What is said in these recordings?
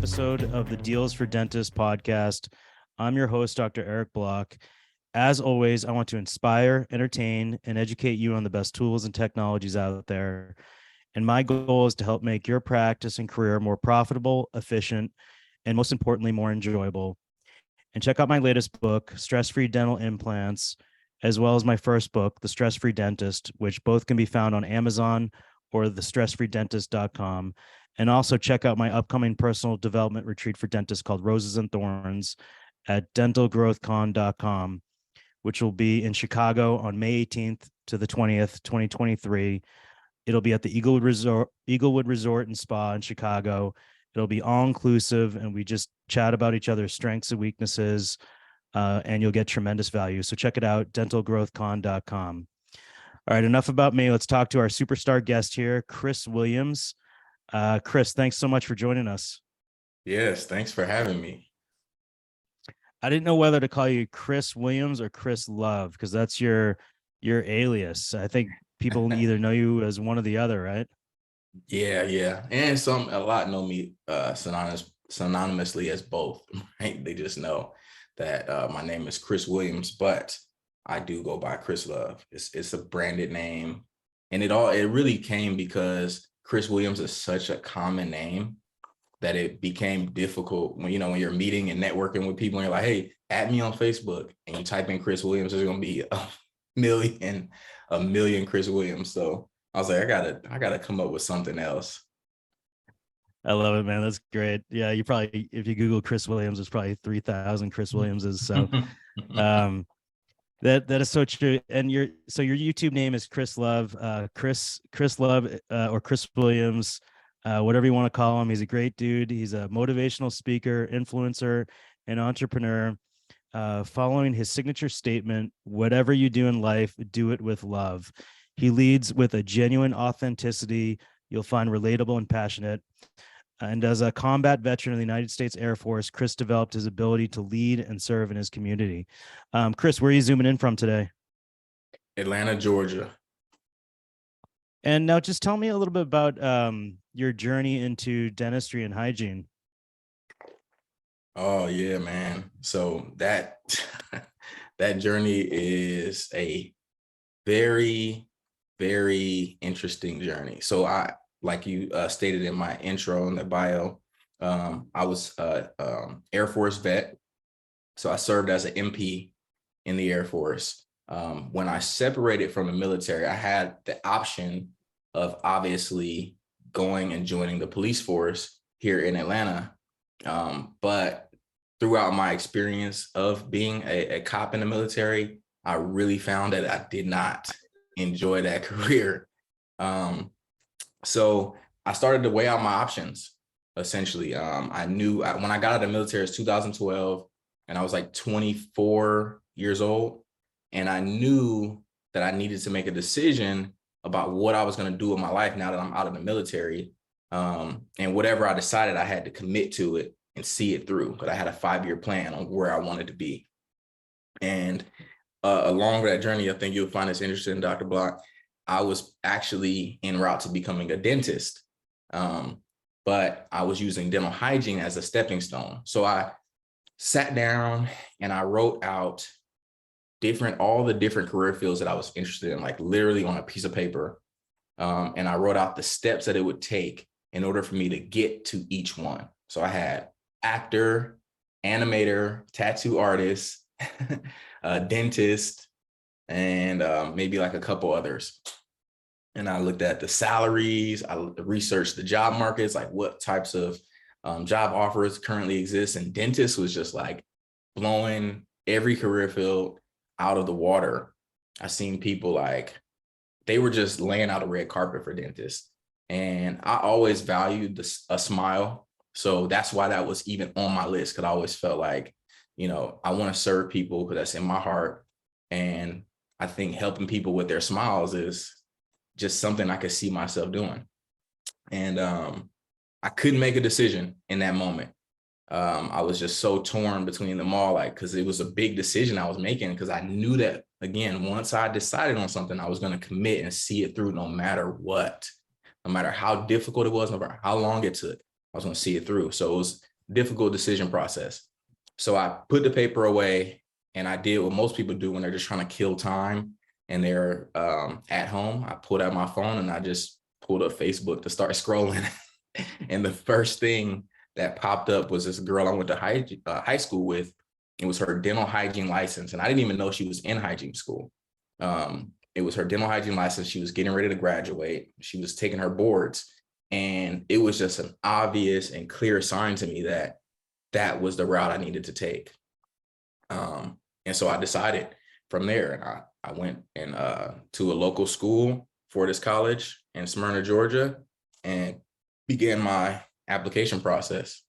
episode of the Deals for Dentists podcast. I'm your host, Dr. Eric Block. As always, I want to inspire, entertain, and educate you on the best tools and technologies out there. And my goal is to help make your practice and career more profitable, efficient, and most importantly, more enjoyable. And check out my latest book, Stress-Free Dental Implants, as well as my first book, The Stress-Free Dentist, which both can be found on Amazon or thestressfreedentist.com. And also check out my upcoming personal development retreat for dentists called Roses and Thorns at dentalgrowthcon.com, which will be in Chicago on May 18th to the 20th, 2023. It'll be at the Eaglewood Resort and Spa in Chicago. It'll be all inclusive, and we just chat about each other's strengths and weaknesses, and you'll get tremendous value. So check it out, dentalgrowthcon.com. All right, enough about me. Let's talk to our superstar guest here, Chris Williams. Chris, thanks so much for joining us. Yes, thanks for having me. I didn't know whether to call you Chris Williams or Chris Love, because that's your alias. I think people either know you as one or the other, right? Yeah. And a lot know me synonymously as both, right? They just know that my name is Chris Williams, but I do go by Chris Love. It's a branded name. And it really came because Chris Williams is such a common name that it became difficult when you're meeting and networking with people and you're like, hey, add me on Facebook, and you type in Chris Williams, there's going to be a million Chris Williams. So I was like, I gotta come up with something else. I love it, man. That's great. Yeah, you probably, if you Google Chris Williams, there's probably 3,000 Chris Williamses. So that is so true. And your YouTube name is Chris Love, Chris Love, or Chris Williams, whatever you want to call him. He's a great dude. He's a motivational speaker, influencer, and entrepreneur. Following his signature statement, whatever you do in life, do it with love. He leads with a genuine authenticity you'll find relatable and passionate. And as a combat veteran of the United States Air Force, Chris developed his ability to lead and serve in his community. Chris, where are you zooming in from today? Atlanta, Georgia. And now just tell me a little bit about your journey into dentistry and hygiene. Oh yeah, man. So that journey is a very, very interesting journey. So like you stated in my intro in the bio, I was Air Force vet. So I served as an MP in the Air Force. When I separated from the military, I had the option of obviously going and joining the police force here in Atlanta. But throughout my experience of being a cop in the military, I really found that I did not enjoy that career. So I started to weigh out my options, essentially. I knew when I got out of the military, it was 2012, and I was like 24 years old. And I knew that I needed to make a decision about what I was going to do with my life now that I'm out of the military. And whatever I decided, I had to commit to it and see it through. But I had a 5-year plan on where I wanted to be. And along that journey, I think you'll find this interesting, Dr. Block. I was actually en route to becoming a dentist, but I was using dental hygiene as a stepping stone. So I sat down and I wrote out all the different career fields that I was interested in, like literally on a piece of paper. And I wrote out the steps that it would take in order for me to get to each one. So I had actor, animator, tattoo artist, dentist, and maybe like a couple others. And I looked at the salaries, I researched the job markets, like what types of job offers currently exist. And dentist was just like blowing every career field out of the water. I seen people like, they were just laying out a red carpet for dentists. And I always valued a smile. So that's why that was even on my list, because I always felt like, I want to serve people because that's in my heart. And I think helping people with their smiles is just something I could see myself doing. And I couldn't make a decision in that moment. I was just so torn between them all, like, because it was a big decision I was making, because I knew that, again, once I decided on something, I was going to commit and see it through no matter what, no matter how difficult it was, no matter how long it took, I was going to see it through. So it was difficult decision process. So I put the paper away and I did what most people do when they're just trying to kill time and they're at home. I pulled out my phone and I just pulled up Facebook to start scrolling. And the first thing that popped up was this girl I went to high school with. It was her dental hygiene license. And I didn't even know she was in hygiene school. It was her dental hygiene license. She was getting ready to graduate. She was taking her boards. And it was just an obvious and clear sign to me that that was the route I needed to take. And so I decided from there, and I went and to a local school for this college in Smyrna, Georgia, and began my application process.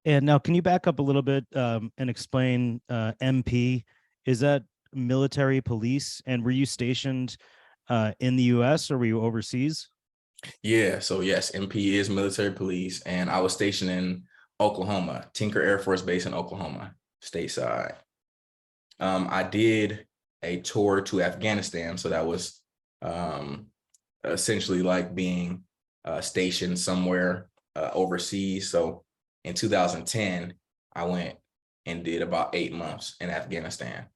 And now, can you back up a little bit and explain MP? Is that military police? And were you stationed in the U.S. or were you overseas? Yeah, so yes, MP is military police, and I was stationed in Oklahoma, Tinker Air Force Base in Oklahoma, stateside. I did a tour to Afghanistan, so that was essentially like being stationed somewhere overseas. So in 2010, I went and did about 8 months in Afghanistan.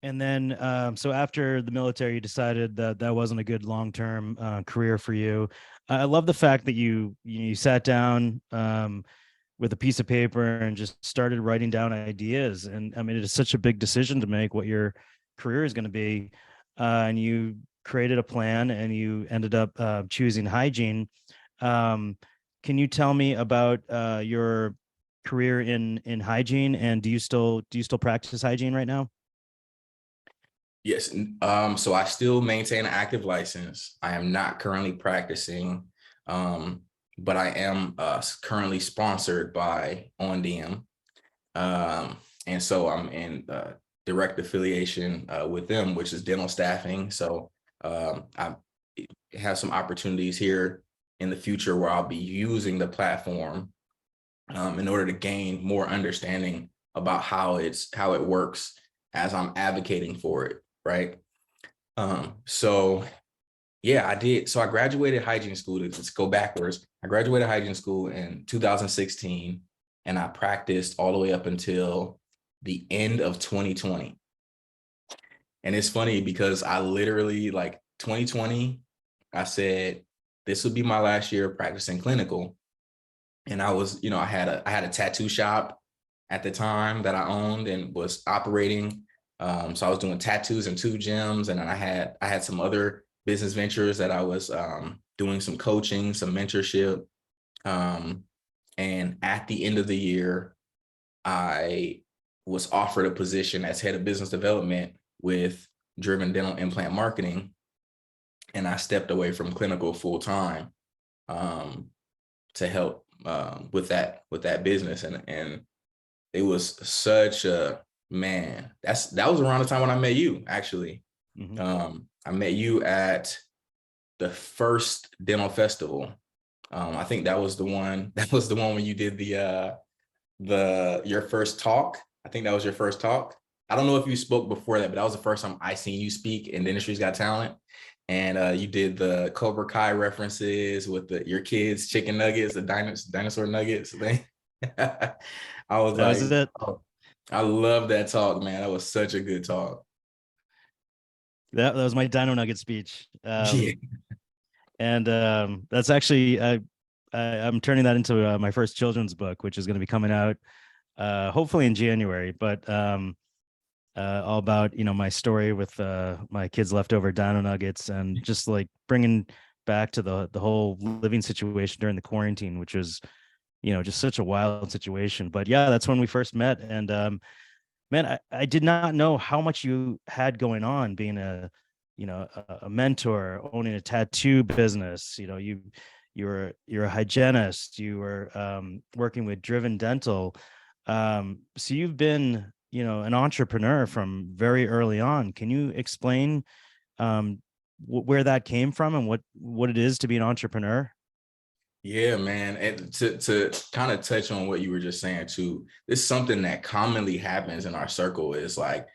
And then, so after the military, you decided that that wasn't a good long-term career for you. I love the fact that you sat down with a piece of paper and just started writing down ideas. And I mean, it is such a big decision to make what your career is going to be. And you created a plan and you ended up choosing hygiene. Um, can you tell me about your career in hygiene? And do you still practice hygiene right now? Yes. So I still maintain an active license. I am not currently practicing, but I am currently sponsored by OnDM. And so I'm in direct affiliation with them, which is dental staffing. So I have some opportunities here in the future where I'll be using the platform in order to gain more understanding about how it works as I'm advocating for it, right? So yeah, I did. So I graduated hygiene school. Let's go backwards. I graduated hygiene school in 2016, and I practiced all the way up until the end of 2020. And it's funny because I literally, like, 2020, I said this would be my last year practicing clinical. And I was, I had a tattoo shop at the time that I owned and was operating. So I was doing tattoos in 2 gyms, and then I had some other business ventures that I was doing some coaching, some mentorship. And at the end of the year, I was offered a position as head of business development with Driven Dental Implant Marketing, and I stepped away from clinical full time to help with that business, and it was such a man. That was around the time when I met you, actually. Mm-hmm. I met you at the first dental festival. I think that was the one. That was the one when you did your first talk. I think that was your first talk. I don't know if you spoke before that, but that was the first time I seen you speak in Dentistry's Got Talent. And you did the Cobra Kai references with your kids' chicken nuggets, the dinosaur nuggets thing. I was That was like, it. oh, I love that talk, man. That was such a good talk. That was my Dino Nugget speech. Yeah. And that's actually I'm turning that into my first children's book, which is going to be coming out hopefully in January. But all about my story with my kids' leftover Dino Nuggets and just like bringing back to the whole living situation during the quarantine, which was just such a wild situation. But yeah, that's when we first met, and man, I did not know how much you had going on being a mentor, owning a tattoo business. You're a hygienist, you were working with Driven Dental. So you've been, an entrepreneur from very early on. Can you explain where that came from and what it is to be an entrepreneur? Yeah, man. And to kind of touch on what you were just saying too, this is something that commonly happens in our circle is like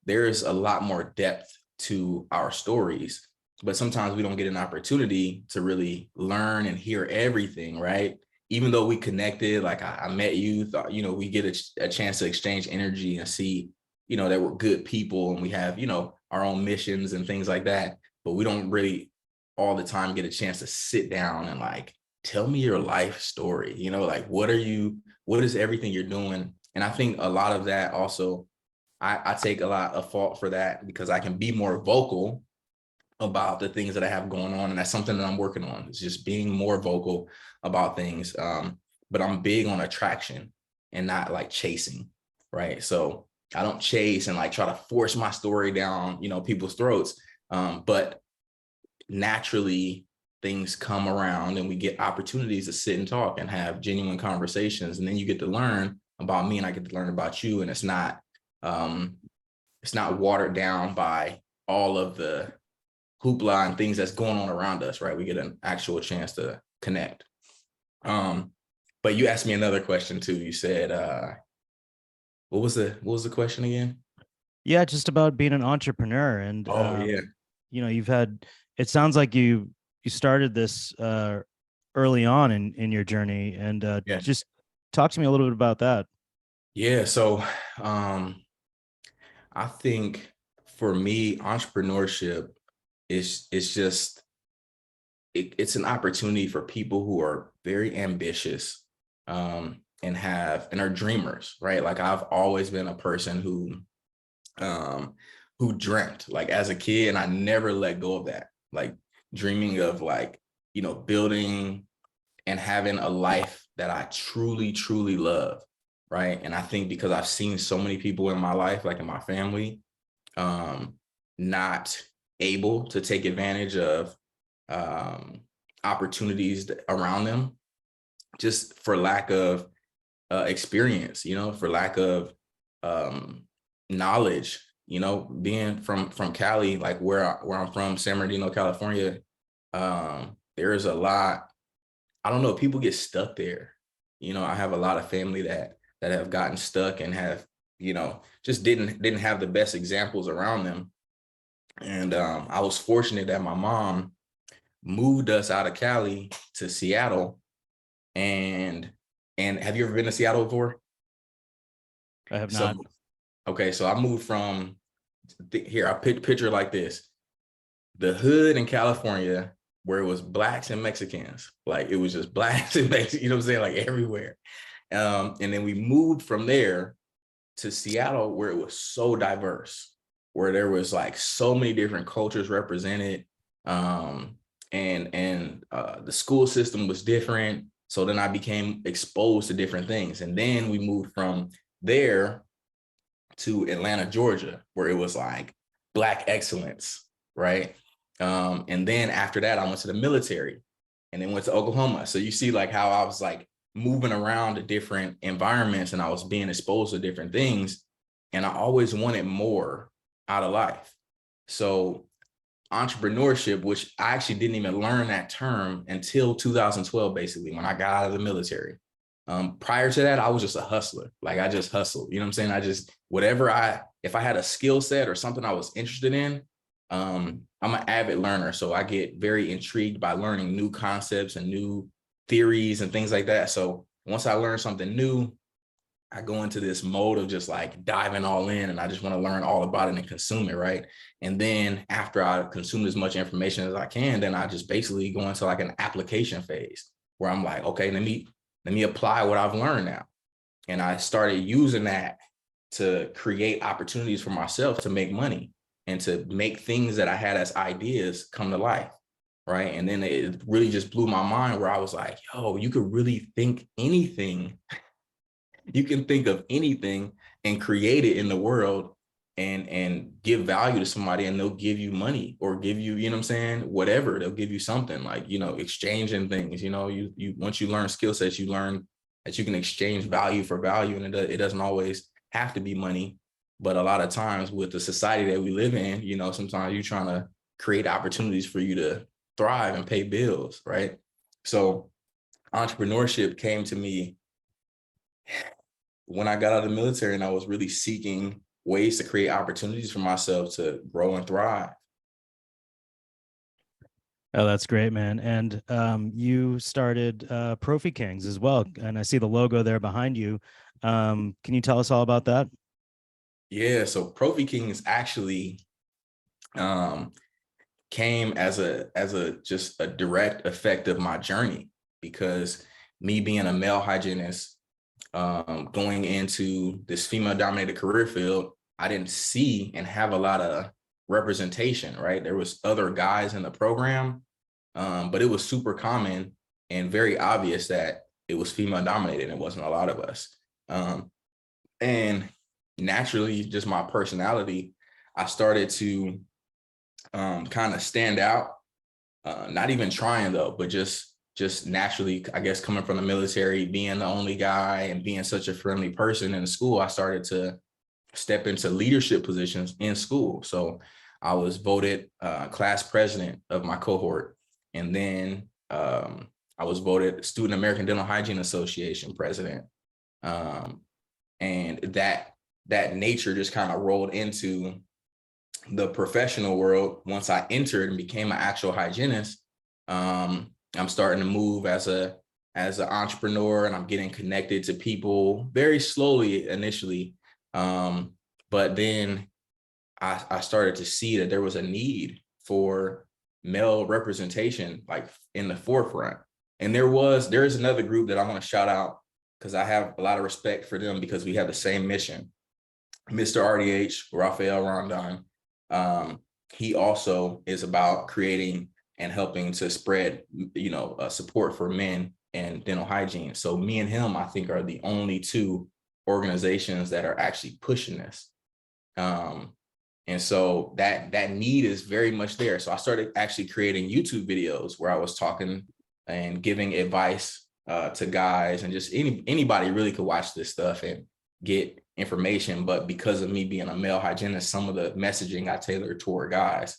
there's a lot more depth to our stories. but sometimes we don't get an opportunity to really learn and hear everything, right? Even though we connected, like I met you, thought, we get a chance to exchange energy and see, that we're good people and we have, our own missions and things like that. But we don't really all the time get a chance to sit down and like, tell me your life story, like what is everything you're doing? And I think a lot of that also, I take a lot of fault for that because I can be more vocal about the things that I have going on. And that's something that I'm working on. It's just being more vocal about things. But I'm big on attraction and not like chasing, right? So I don't chase and like try to force my story down, people's throats. But naturally things come around and we get opportunities to sit and talk and have genuine conversations. And then you get to learn about me and I get to learn about you. And it's not watered down by all of the hoopla and things that's going on around us, right? We get an actual chance to connect. But you asked me another question too. You said, what was the question again? Yeah, just about being an entrepreneur. And Oh yeah. you've had, it sounds like you started this early on in your journey, and Yeah. just talk to me a little bit about that. Yeah. So I think for me, entrepreneurship is just it's an opportunity for people who are very ambitious, and are dreamers, right? Like I've always been a person who dreamt like as a kid, and I never let go of that. Like dreaming of like, building and having a life that I truly, truly love. Right. And I think because I've seen so many people in my life, like in my family, um, not able to take advantage of um, opportunities around them, just for lack of experience, for lack of um, knowledge. Being from Cali, like where I'm from, San Bernardino, California, there is a lot. I don't know. People get stuck there. I have a lot of family that have gotten stuck and have, just didn't have the best examples around them. And I was fortunate that my mom moved us out of Cali to Seattle. And have you ever been to Seattle before? I have So not. okay, so I moved from here. I picture like this: the hood in California, where it was blacks and Mexicans, like it was just blacks and Mexicans. You know what I'm saying? Like everywhere. And then we moved from there to Seattle, where it was so diverse, where there was like so many different cultures represented, and the school system was different. So then I became exposed to different things, and then we moved from there to Atlanta, Georgia, where it was like Black excellence, right? And then after that, I went to the military, and then went to Oklahoma. So you see, like how I was like moving around to different environments, and I was being exposed to different things, and I always wanted more out of life. So entrepreneurship, which I actually didn't even learn that term until 2012, basically, when I got out of the military. Prior to that, I was just a hustler. Like I just hustled. You know what I'm saying? I just, if I had a skill set or something I was interested in, I'm an avid learner. So I get very intrigued by learning new concepts and new theories and things like that. So once I learn something new, I go into this mode of just like diving all in, and I just want to learn all about it and consume it, right? And then after I consume as much information as I can, then I just basically go into like an application phase where I'm like, okay, let me apply what I've learned now. And I started using that to create opportunities for myself to make money and to make things that I had as ideas come to life. Right. And then it really just blew my mind where I was like, yo, you could really think anything. You can think of anything and create it in the world and give value to somebody, and they'll give you money or give you, you know what I'm saying, whatever. They'll give you something like, exchanging things. You once you learn skill sets, you learn that you can exchange value for value, and it doesn't always have to be money. But a lot of times with the society that we live in, sometimes you're trying to create opportunities for you to thrive and pay bills, right? So entrepreneurship came to me when I got out of the military, and I was really seeking ways to create opportunities for myself to grow and thrive. Oh, that's great, man. And you started Profi Kings as well. And I see the logo there behind you. Can you tell us all about that? Yeah, so Profi Kings actually um, came as a just a direct effect of my journey, because me being a male hygienist, going into this female dominated career field, I didn't see and have a lot of representation, right? There was other guys in the program, but it was super common and very obvious that it was female dominated and it wasn't a lot of us. And naturally, just my personality, I started to kind of stand out. Not even trying though, but just naturally, I guess, coming from the military, being the only guy and being such a friendly person in the school, I started to step into leadership positions in school. So I was voted class president of my cohort, and then I was voted Student American Dental Hygiene Association president. Um, and that nature just kind of rolled into the professional world. Once I entered and became an actual hygienist, I'm starting to move as an entrepreneur, and I'm getting connected to people very slowly initially. But then I started to see that there was a need for male representation, like in the forefront. And there is another group that I want to shout out, because I have a lot of respect for them, because we have the same mission. Mr. RDH, Raphael Rondon, he also is about creating and helping to spread, support for men and dental hygiene. So me and him, I think, are the only two organizations that are actually pushing this. And so that need is very much there. So I started actually creating YouTube videos where I was talking and giving advice to guys, and just anybody really could watch this stuff and get information. But because of me being a male hygienist, some of the messaging I tailored toward guys.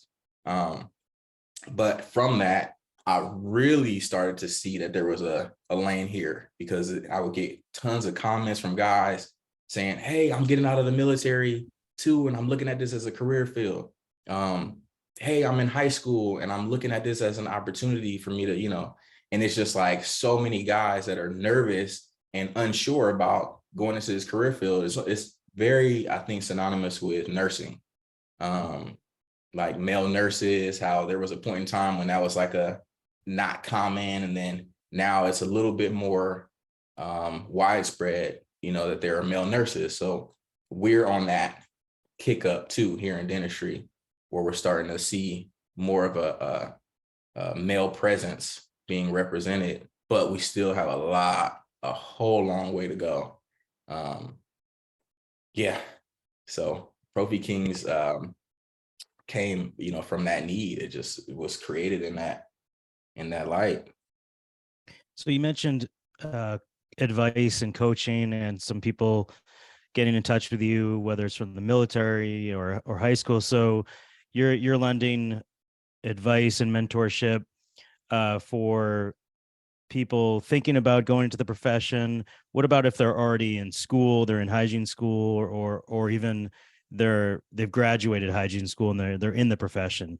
But from that, I really started to see that there was a lane here, because I would get tons of comments from guys saying, hey, I'm getting out of the military too, and I'm looking at this as a career field. Hey, I'm in high school and I'm looking at this as an opportunity for me to, and it's just like so many guys that are nervous and unsure about going into this career field. It's very, I think, synonymous with nursing. Like male nurses, how there was a point in time when that was like a not common, and then now it's a little bit more widespread, that there are male nurses. So we're on that kick up too here in dentistry, where we're starting to see more of a male presence being represented, but we still have a whole long way to go. Yeah, so Profi Kings came, from that need. It was created in that light. So you mentioned advice and coaching and some people getting in touch with you, whether it's from the military or high school. So you're lending advice and mentorship for people thinking about going into the profession. What about if they're already in school, they're in hygiene school, or even they've graduated hygiene school and they're in the profession?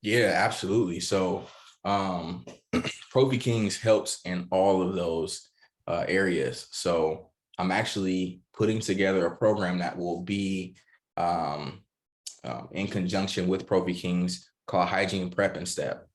Yeah, absolutely. So Profi Kings helps in all of those areas. So I'm actually putting together a program that will be in conjunction with Profi Kings, called Hygiene Prep and Step.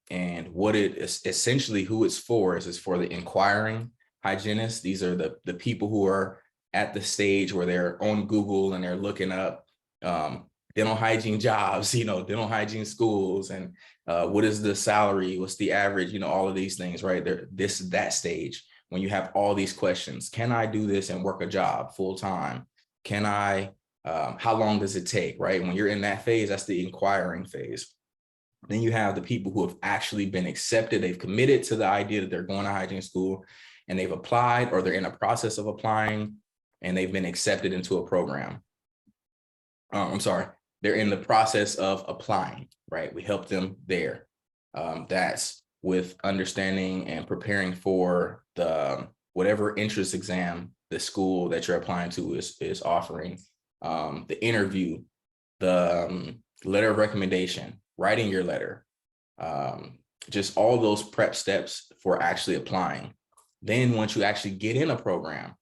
And what it is essentially, who it's for is for the inquiring hygienists. These are the people who are at the stage where they're on Google and they're looking up dental hygiene jobs, dental hygiene schools, and what is the salary, what's the average, all of these things, right? That stage when you have all these questions. Can I do this and work a job full time? Can I, how long does it take, right? When you're in that phase, that's the inquiring phase. Then you have the people who have actually been accepted. They've committed to the idea that they're going to hygiene school, and they've applied, or they're in a process of applying, and they've been accepted into a program. I'm sorry, they're in the process of applying, right? We help them there. That's with understanding and preparing for the whatever entrance exam the school that you're applying to is offering, the interview, the letter of recommendation, writing your letter, just all those prep steps for actually applying. Then once you actually get in a program,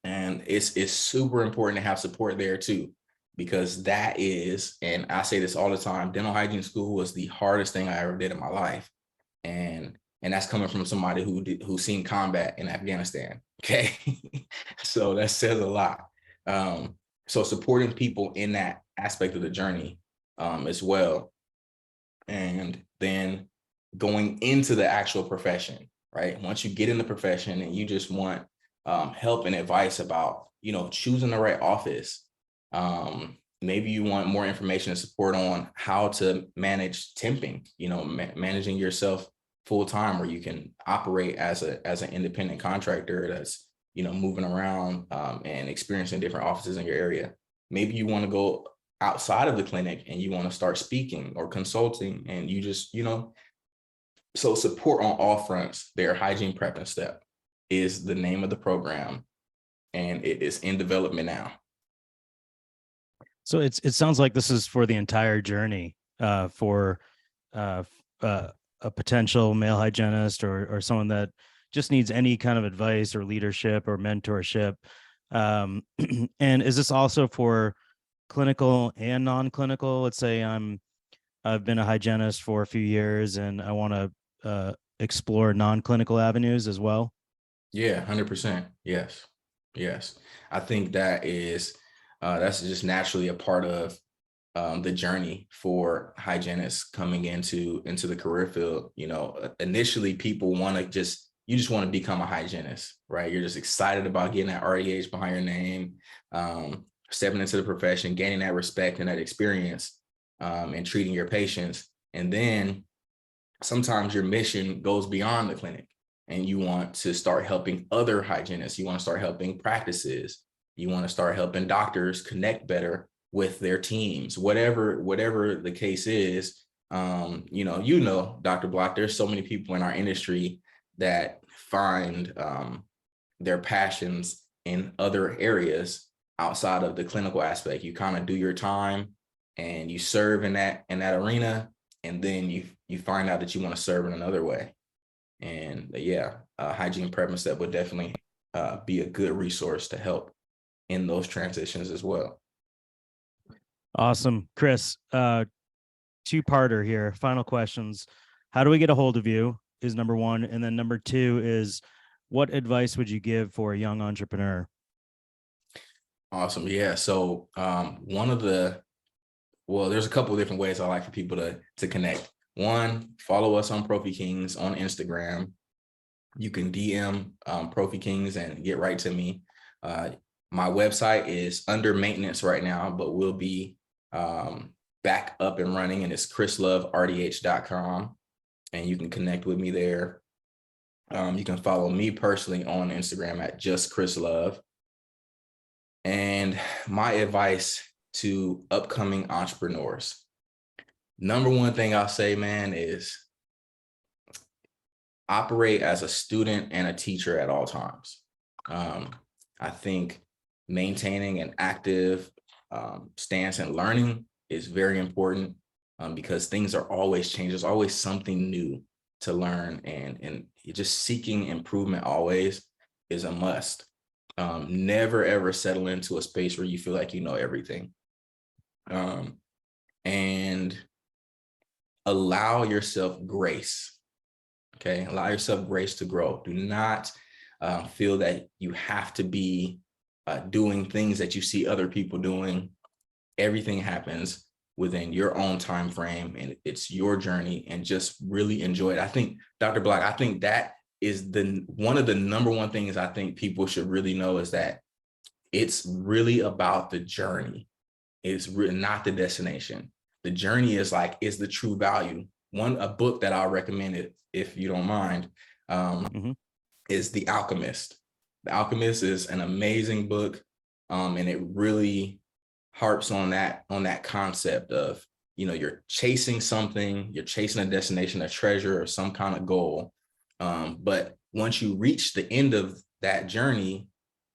and it's super important to have support there too, because that is, and I say this all the time, dental hygiene school was the hardest thing I ever did in my life. And that's coming from somebody who's seen combat in Afghanistan. Okay. So that says a lot. So supporting people in that aspect of the journey as well. And then going into the actual profession, right? Once you get in the profession and you just want help and advice about, choosing the right office. Maybe you want more information and support on how to manage temping, managing yourself full time, where you can operate as an independent contractor that's, moving around and experiencing different offices in your area. Maybe you want to go outside of the clinic and you want to start speaking or consulting, and you just, so support on all fronts. Their hygiene prep and step is the name of the program, and it is in development now. So it sounds like this is for the entire journey, for a potential male hygienist or someone that just needs any kind of advice or leadership or mentorship. And is this also for clinical and non-clinical? Let's say I've been a hygienist for a few years and I want to explore non-clinical avenues as well. Yeah, 100%. Yes. I think that's just naturally a part of the journey for hygienists coming into the career field. Initially people you just want to become a hygienist, right? You're just excited about getting that REH behind your name, stepping into the profession, gaining that respect and that experience, and treating your patients. And then sometimes your mission goes beyond the clinic and you want to start helping other hygienists. You want to start helping practices. You want to start helping doctors connect better with their teams, whatever the case is. Dr. Block, there's so many people in our industry that find their passions in other areas outside of the clinical aspect. You kind of do your time and you serve in that arena, and then you find out that you want to serve in another way. And hygiene prep and step would definitely be a good resource to help in those transitions as well. Awesome. Chris, two-parter here. Final questions. How do we get a hold of you is number one. And then number two is, what advice would you give for a young entrepreneur? Awesome. Yeah. So there's a couple of different ways I like for people to connect. One, follow us on Profi Kings on Instagram. You can DM Profi Kings and get right to me. My website is under maintenance right now, but will be back up and running, and it's chrisloverdh.com, and you can connect with me there. You can follow me personally on Instagram at just Chris Love. And my advice to upcoming entrepreneurs, number one thing I'll say, man, is operate as a student and a teacher at all times. I think maintaining an active stance and learning is very important, because things are always changing. There's always something new to learn, and just seeking improvement always is a must. Never ever settle into a space where you feel like you know everything. And allow yourself grace. Okay, allow yourself grace to grow. Do not feel that you have to be doing things that you see other people doing. Everything happens within your own time frame, and it's your journey, and just really enjoy it. I think, Dr. Black, I think that is one of the number one things I think people should really know, is that it's really about the journey. It's really not the destination. The journey is the true value. A book that I'll recommend it, if you don't mind, is The Alchemist. The Alchemist is an amazing book, and it really harps on that concept of, you're chasing something, you're chasing a destination, a treasure, or some kind of goal. But once you reach the end of that journey,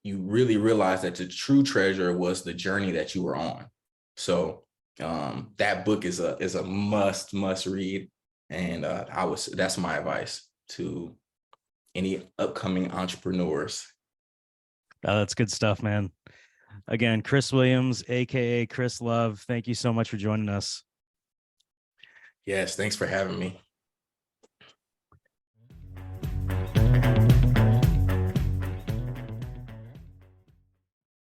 you really realize that the true treasure was the journey that you were on. So that book is a must read. And that's my advice to any upcoming entrepreneurs. That's good stuff, man. Again, Chris Williams, aka Chris Love, thank you so much for joining us. Yes, thanks for having me.